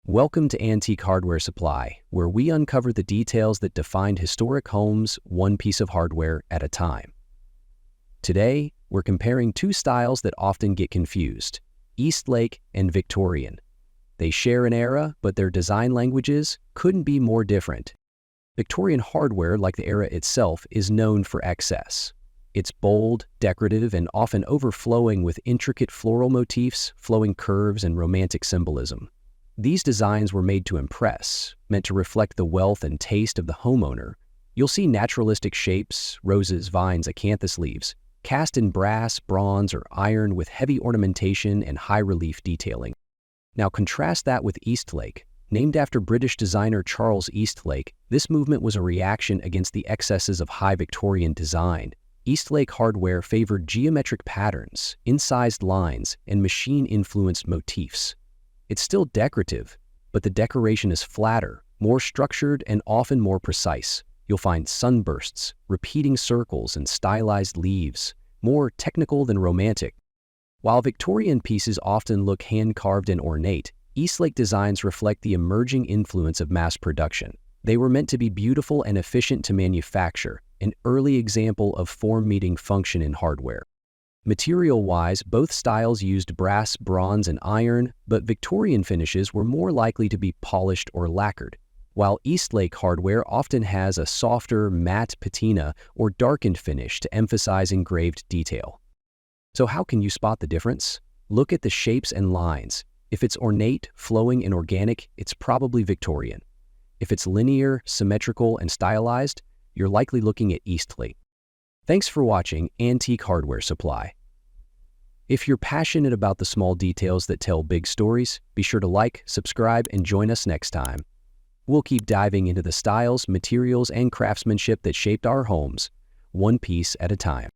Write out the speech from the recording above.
Welcome to Antique Hardware Supply, where we uncover the details that defined historic homes one piece of hardware at a time. Today, we're comparing two styles that often get confused, Eastlake and Victorian. They share an era, but their design languages couldn't be more different. Victorian hardware, like the era itself, is known for excess. It's bold, decorative, and often overflowing with intricate floral motifs, flowing curves, and romantic symbolism. These designs were made to impress, meant to reflect the wealth and taste of the homeowner. You'll see naturalistic shapes, roses, vines, acanthus leaves, cast in brass, bronze, or iron with heavy ornamentation and high-relief detailing. Now contrast that with Eastlake. Named after British designer Charles Eastlake, this movement was a reaction against the excesses of high Victorian design. Eastlake hardware favored geometric patterns, incised lines, and machine-influenced motifs. It's still decorative, but the decoration is flatter, more structured, and often more precise. You'll find sunbursts, repeating circles, and stylized leaves, more technical than romantic. While Victorian pieces often look hand-carved and ornate, Eastlake designs reflect the emerging influence of mass production. They were meant to be beautiful and efficient to manufacture, an early example of form meeting function in hardware. Material-wise, both styles used brass, bronze, and iron, but Victorian finishes were more likely to be polished or lacquered, while Eastlake hardware often has a softer, matte patina or darkened finish to emphasize engraved detail. So how can you spot the difference? Look at the shapes and lines. If it's ornate, flowing, and organic, it's probably Victorian. If it's linear, symmetrical, and stylized, you're likely looking at Eastlake. Thanks for watching Antique Hardware Supply. If you're passionate about the small details that tell big stories, be sure to like, subscribe, and join us next time. We'll keep diving into the styles, materials, and craftsmanship that shaped our homes, one piece at a time.